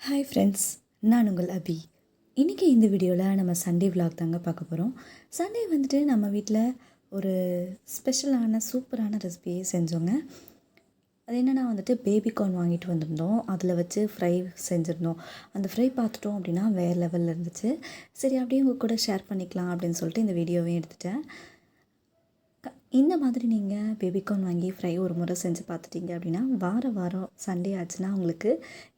Hi friends, நான் உங்கள் அபி. இன்றைக்கி இந்த வீடியோவில் நம்ம சண்டே விலாக் தாங்க பார்க்க போகிறோம். சண்டே வந்துட்டு நம்ம வீட்டில் ஒரு ஸ்பெஷலான சூப்பரான ரெசிபியே செஞ்சோங்க. அது என்னென்னா வந்துட்டு பேபிகார்ன் வாங்கிட்டு வந்திருந்தோம். அதில் வச்சு ஃப்ரை செஞ்சுருந்தோம். அந்த ஃப்ரை பார்த்துட்டோம் அப்படின்னா வேறு லெவலில் இருந்துச்சு. சரி அப்படியே உங்கள் கூட ஷேர் பண்ணிக்கலாம் அப்படின்னு சொல்லிட்டு இந்த வீடியோவையும் எடுத்துட்டேன். இந்த மாதிரி நீங்கள் பேபிகார்ன் வாங்கி ஃப்ரை ஒரு முறை செஞ்சு பார்த்துட்டிங்க அப்படின்னா வாரம் சண்டே ஆச்சுன்னா உங்களுக்கு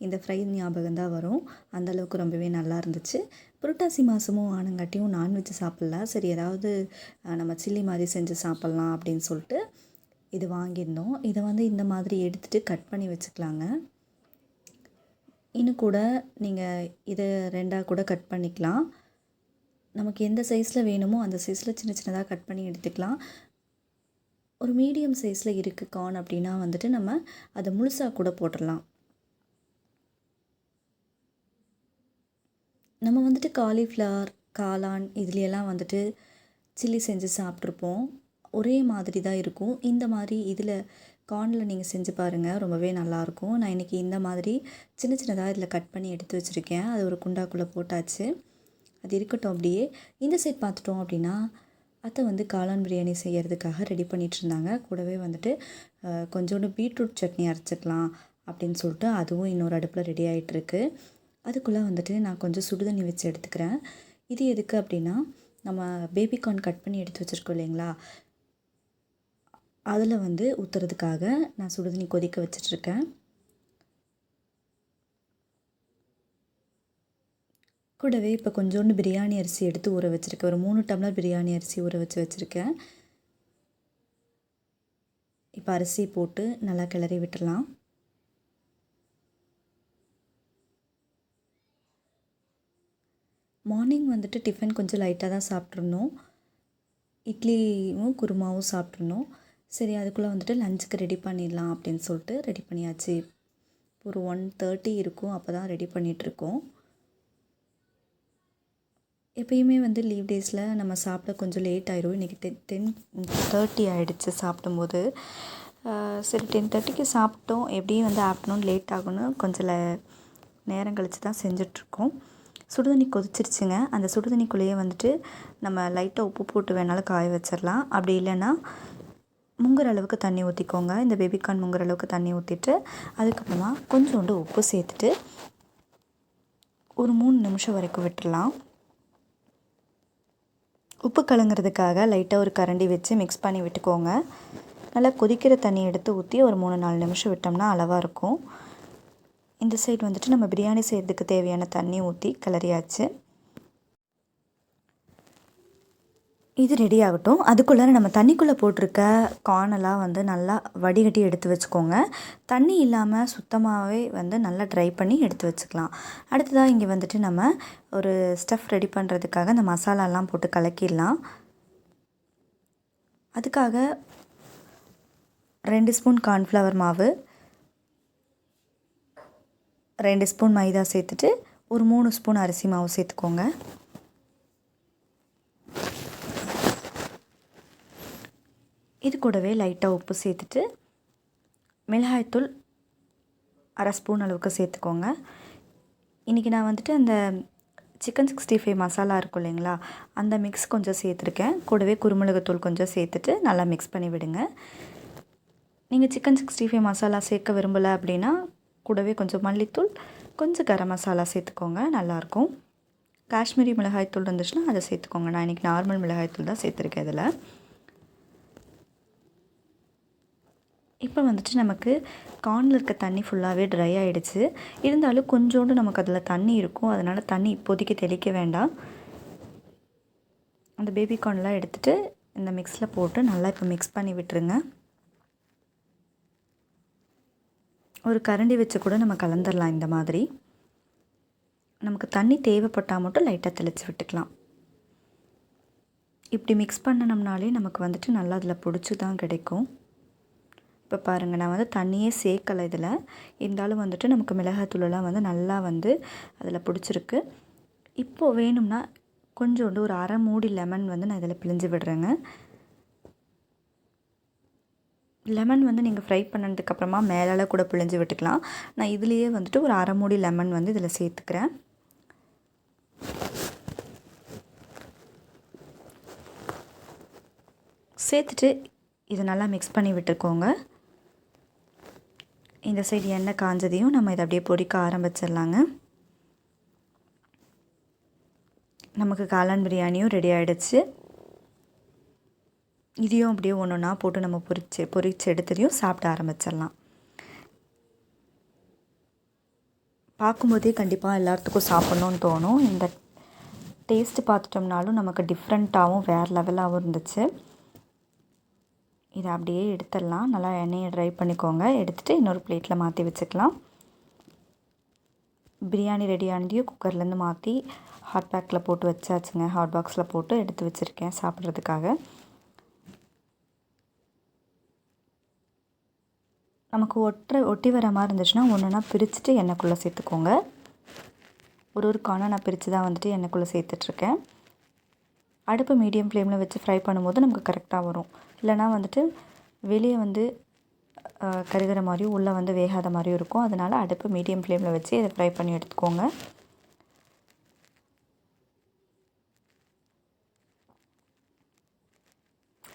இந்த ஃப்ரை ஞாபகம் தான் வரும். அந்தளவுக்கு ரொம்பவே நல்லா இருந்துச்சு. புரட்டாசி மாதமும் ஆனங்காட்டியும் நான்வெஜ் சாப்பிட்லாம். சரி ஏதாவது நம்ம சில்லி மாதிரி செஞ்சு சாப்பிட்லாம் அப்படின்னு சொல்லிட்டு இது வாங்கியிருந்தோம். இதை இந்த மாதிரி எடுத்துகிட்டு கட் பண்ணி வச்சுக்கலாங்க. இன்னும் கூட நீங்கள் இதை ரெண்டாக கூட கட் பண்ணிக்கலாம். நமக்கு எந்த சைஸில் வேணுமோ அந்த சைஸில் சின்ன சின்னதாக கட் பண்ணி எடுத்துக்கலாம். ஒரு மீடியம் சைஸில் இருக்குது கார்ன் அப்படின்னா வந்துட்டு நம்ம அதை முழுசாக கூட போட்டுடலாம். நம்ம வந்துட்டு காலிஃப்ளவர், காளான் இதுலையெல்லாம் வந்துட்டு சில்லி செஞ்சு சாப்பிட்ருப்போம். ஒரே மாதிரி தான் இருக்கும். இந்த மாதிரி இதில் கார்னில் நீங்கள் செஞ்சு பாருங்கள், ரொம்பவே நல்லாயிருக்கும். நான் இன்றைக்கி இந்த மாதிரி சின்ன சின்னதாக இதில் கட் பண்ணி எடுத்து வச்சுருக்கேன். அது ஒரு குண்டாக்குள்ளே போட்டாச்சு. அது இருக்கட்டும். அப்படியே இந்த சைட் பார்த்துட்டோம் அப்படின்னா அத்தை காளான் பிரியாணி செய்கிறதுக்காக ரெடி பண்ணிகிட்ருந்தாங்க. கூடவே வந்துட்டு கொஞ்சோண்டு பீட்ரூட் சட்னி அரைச்சிக்கலாம் அப்படின்னு சொல்லிட்டு அதுவும் இன்னொரு அடுப்பில் ரெடி ஆகிட்டுருக்கு. அதுக்குள்ளே வந்துட்டு நான் கொஞ்சம் சுடுதண்ணி வச்சு எடுத்துக்கிறேன். இது எதுக்கு அப்படின்னா நம்ம பேபிகார்ன் கட் பண்ணி எடுத்து வச்சுருக்கோம் இல்லைங்களா, அதில் ஊற்றுறதுக்காக நான் சுடுதண்ணி கொதிக்க வச்சிட்ருக்கேன். கூடவே இப்போ கொஞ்சோண்டு பிரியாணி அரிசி எடுத்து ஊற வச்சுருக்கேன். ஒரு 3 டம்ளர் பிரியாணி அரிசி ஊற வச்சுருக்கேன். இப்போ அரிசி போட்டு நல்லா கிளறி விட்டுடலாம். மார்னிங் டிஃபன் கொஞ்சம் லைட்டாக தான் சாப்பிட்ருந்தோம். இட்லியும் குருமாவும் சாப்பிட்ருந்தோம். சரி அதுக்குள்ளே லஞ்சுக்கு ரெடி பண்ணிடலாம் அப்படின்னு சொல்லிட்டு ரெடி பண்ணியாச்சு. ஒரு 1:30 இருக்கும். அப்போ தான் ரெடி பண்ணிகிட்ருக்கோம். எப்பயுமே லீவ் டேஸில் நம்ம சாப்பிட கொஞ்சம் லேட் ஆயிடும். இன்றைக்கி 10:30 ஆகிடுச்சு சாப்பிடும்போது. சரி 10:30க்கு சாப்பிட்டோம். எப்படியும் ஆஃப்டர்நூன் லேட் ஆகும்னு கொஞ்சம் நேரம் கழித்து தான் செஞ்சிட்ருக்கோம். சுடுதண்ணி கொதிச்சிருச்சுங்க. அந்த சுடுதண்ணிக்குள்ளேயே நம்ம லைட்டாக உப்பு போட்டு வேணாலும் காய வச்சிடலாம். அப்படி இல்லைன்னா முங்குற அளவுக்கு தண்ணி ஊற்றிக்கோங்க. இந்த பேபிகார்ன் முங்குற அளவுக்கு தண்ணி ஊற்றிட்டு அதுக்கப்புறமா கொஞ்சோண்டு உப்பு சேர்த்துட்டு ஒரு 3 நிமிஷம் வரைக்கும் விட்டுடலாம். உப்பு கலங்கிறதுக்காக லைட்டாக ஒரு கரண்டி வச்சு மிக்ஸ் பண்ணி விட்டுக்கோங்க. நல்லா கொதிக்கிற தண்ணி எடுத்து ஊற்றி ஒரு 3-4 நிமிஷம் விட்டோம்னா அளவாக இருக்கும். இந்த சைடு நம்ம பிரியாணி செய்கிறதுக்கு தேவையான தண்ணி ஊற்றி கிளறியாச்சு. இது ரெடி ஆகட்டும். அதுக்குள்ளே நம்ம தண்ணிக்குள்ளே போட்டிருக்க கார்னெல்லாம் நல்லா வடிகட்டி எடுத்து வச்சுக்கோங்க. தண்ணி இல்லாமல் சுத்தமாகவே நல்லா ட்ரை பண்ணி எடுத்து வச்சுக்கலாம். அடுத்ததாக இங்கே நம்ம ஒரு ஸ்டஃப் ரெடி பண்ணுறதுக்காக அந்த மசாலாலாம் போட்டு கலக்கிடலாம். அதுக்காக 2 ஸ்பூன் கார்ன்ஃப்ளவர் மாவு, 2 ஸ்பூன் மைதா சேர்த்துட்டு ஒரு 3 ஸ்பூன் அரிசி மாவு சேர்த்துக்கோங்க. இது கூடவே லைட்டாக உப்பு சேர்த்துட்டு மிளகாய்த்தூள் 1/2 ஸ்பூன் அளவுக்கு சேர்த்துக்கோங்க. இன்றைக்கி நான் அந்த சிக்கன் 65 மசாலா இருக்கும் இல்லைங்களா, அந்த மிக்ஸ் கொஞ்சம் சேர்த்துருக்கேன். கூடவே குருமிளகுத்தூள் கொஞ்சம் சேர்த்துட்டு நல்லா மிக்ஸ் பண்ணி விடுங்க. நீங்கள் சிக்கன் 65 மசாலா சேர்க்க விரும்பலை அப்படின்னா கூடவே கொஞ்சம் மல்லித்தூள், கொஞ்சம் கரம் மசாலா சேர்த்துக்கோங்க, நல்லாயிருக்கும். காஷ்மீரி மிளகாய்த்தூள் இருந்துச்சுன்னா அதை சேர்த்துக்கோங்க. நான் இன்றைக்கி நார்மல் மிளகாய்த்தூள் தான் சேர்த்துருக்கேன் இதில். இப்போ நமக்கு கார்னில் இருக்க தண்ணி ஃபுல்லாகவே ட்ரை ஆகிடுச்சு. இருந்தாலும் கொஞ்சோண்டு நமக்கு அதில் தண்ணி இருக்கும். அதனால் தண்ணி இப்போதைக்கு தெளிக்க வேண்டாம். அந்த பேபிகார்ன்லாம் எடுத்துகிட்டு இந்த மிக்ஸில் போட்டு நல்லா இப்போ மிக்ஸ் பண்ணி விட்டுருங்க. ஒரு கரண்டி வச்சு கூட நம்ம கலந்துடலாம். இந்த மாதிரி நமக்கு தண்ணி தேவைப்பட்டால் மட்டும் லைட்டாக தெளித்து விட்டுக்கலாம். இப்படி மிக்ஸ் பண்ணணும்னாலே நமக்கு நல்லா அதில் பிடிச்சி தான் கிடைக்கும். இப்போ பாருங்கள், நான் தண்ணியே சேர்க்கலை இதில். இருந்தாலும் நமக்கு மிளகாய்த்தூளெல்லாம் நல்லா அதில் பிடிச்சிருக்கு. இப்போது வேணும்னா கொஞ்சோண்டு ஒரு 1/2 மூடி லெமன் நான் இதில் பிழிஞ்சு விடுறேங்க. லெமன் வந்து நீங்கள் ஃப்ரை பண்ணதுக்கப்புறமா மேலால் கூட பிழிஞ்சு விட்டுக்கலாம். நான் இதுலேயே வந்துட்டு ஒரு அரை மூடி லெமன் வந்து இதில் சேர்த்துக்கிறேன். சேர்த்துட்டு இதை நல்லா மிக்ஸ் பண்ணி விட்டுக்கோங்க. இந்த சைடு எண்ணெய் காஞ்சதையும் நம்ம இதை அப்படியே பொரிக்க ஆரம்பிச்சிடலாங்க. நமக்கு காளான் பிரியாணியும் ரெடி ஆகிடுச்சு. இதையும் அப்படியே ஒன்று ஒன்றா போட்டு நம்ம பொரிச்சு எடுத்துதையும் சாப்பிட ஆரம்பிச்சிடலாம். பார்க்கும்போதே கண்டிப்பாக எல்லாத்துக்கும் சாப்பிட்ணுன்னு தோணும். இந்த டேஸ்ட்டு பார்த்துட்டோம்னாலும் நமக்கு டிஃப்ரெண்ட்டாகவும் வேறு லெவலாகவும் இருந்துச்சு. இதை அப்படியே எடுத்துடலாம். நல்லா எண்ணெயை ட்ரை பண்ணிக்கோங்க. எடுத்துகிட்டு இன்னொரு பிளேட்டில் மாற்றி வச்சுக்கலாம். பிரியாணி ரெடி ஆனதையும் குக்கர்லேருந்து மாற்றி ஹாட் பேக்கில் போட்டு வச்சாச்சுங்க. ஹாட் பாக்ஸில் போட்டு எடுத்து வச்சுருக்கேன் சாப்பிட்றதுக்காக. நமக்கு ஒட்டி வர மாதிரி இருந்துச்சுன்னா ஒன்றுனா பிரிச்சுட்டு எண்ணெய்க்குள்ளே சேர்த்துக்கோங்க. ஒரு காணை நான் பிரித்து தான் வந்துட்டு எண்ணெய்க்குள்ளே சேர்த்துட்ருக்கேன். அடுப்பு மீடியம் ஃப்ளேமில் வச்சு ஃப்ரை பண்ணும்போது நமக்கு கரெக்டாக வரும். இல்லைனா வந்துட்டு வெளியே வந்து கருகிற மாதிரியும் உள்ளே வந்து வேகாத மாதிரியும் இருக்கும். அதனால் அடுப்பு மீடியம் ஃப்ளேமில் வச்சு இதை ஃப்ரை பண்ணி எடுத்துக்கோங்க.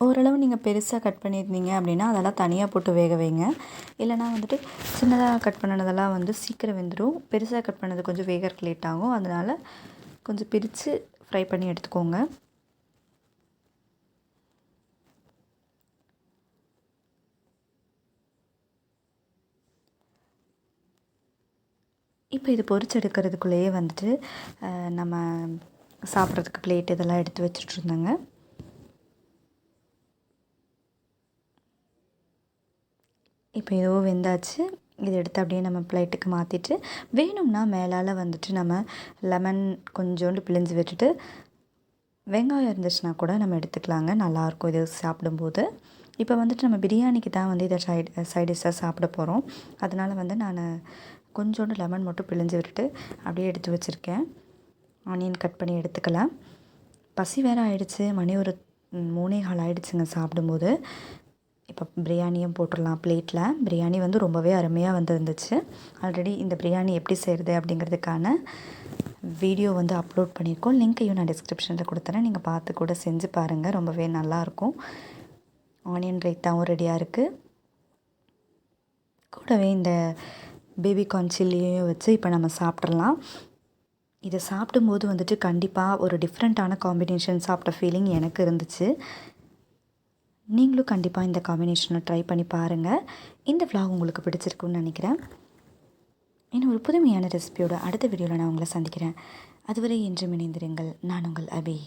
ஓரளவு நீங்கள் பெருசாக கட் பண்ணியிருந்தீங்க அப்படின்னா அதெல்லாம் தனியாக போட்டு வேக வைங்க. இல்லைனா வந்துட்டு சின்னதாக கட் பண்ணினதெல்லாம் வந்து சீக்கிரம் வெந்துடும். பெருசாக கட் பண்ணது கொஞ்சம் வேகறதுக்கு லேட் ஆகும். அதனால் கொஞ்சம் பிரித்து ஃப்ரை பண்ணி எடுத்துக்கோங்க. இப்போ இது பொரிச்சு எடுக்கிறதுக்குள்ளேயே வந்துட்டு நம்ம சாப்பிட்றதுக்கு பிளேட் இதெல்லாம் எடுத்து வச்சுட்ருந்தேங்க. இப்போ ஏதோ வெந்தாச்சு. இதை எடுத்து அப்படியே நம்ம பிளேட்டுக்கு மாற்றிட்டு வேணும்னா மேலால் வந்துட்டு நம்ம லெமன் கொஞ்சோண்டு பிழிஞ்சு விட்டுட்டு வெங்காயம் இருந்துச்சுன்னா கூட நம்ம எடுத்துக்கலாங்க. நல்லாயிருக்கும் இது சாப்பிடும்போது. இப்போ வந்துட்டு நம்ம பிரியாணிக்கு தான் வந்து இதை சைட் டிஷ்ஷாக சாப்பிட போகிறோம். அதனால் வந்து நான் கொஞ்சோண்டு லெமன் மட்டும் பிழிஞ்சு விட்டுட்டு அப்படியே எடுத்து வச்சுருக்கேன். ஆனியன் கட் பண்ணி எடுத்துக்கலாம். பசி வேறு ஆகிடுச்சு. மணி ஒரு 3:15 ஆகிடுச்சுங்க சாப்பிடும்போது. இப்போ பிரியாணியும் போட்டுடலாம் பிளேட்டில். பிரியாணி வந்து ரொம்பவே அருமையாக வந்துருந்துச்சு. ஆல்ரெடி இந்த பிரியாணி எப்படி செய்கிறது அப்படிங்கிறதுக்கான வீடியோ வந்து அப்லோட் பண்ணியிருக்கோம். லிங்க்கையும் நான் டிஸ்கிரிப்ஷனில் கொடுத்துறேன். நீங்கள் பார்த்து கூட செஞ்சு பாருங்கள். ரொம்பவே நல்லாயிருக்கும். ஆனியன் ரைத்தாவும் ரெடியாக இருக்குது. கூடவே இந்த பேபிகார்ன் சில்லியையும் வச்சு இப்போ நம்ம சாப்பிட்றலாம். இதை சாப்பிடும்போது வந்துட்டு கண்டிப்பாக ஒரு டிஃப்ரெண்ட்டான காம்பினேஷன் சாப்பிட்ட ஃபீலிங் எனக்கு இருந்துச்சு. நீங்களும் கண்டிப்பாக இந்த காம்பினேஷனை ட்ரை பண்ணி பாருங்கள். இந்த vlog உங்களுக்கு பிடிச்சிருக்குன்னு நினைக்கிறேன். இன்னும் ஒரு புதுமையான ரெசிபியோட அடுத்த வீடியோவில் நான் உங்களை சந்திக்கிறேன். அதுவரை என்றும் இணைந்திருங்கள். நான் உங்கள் அபி.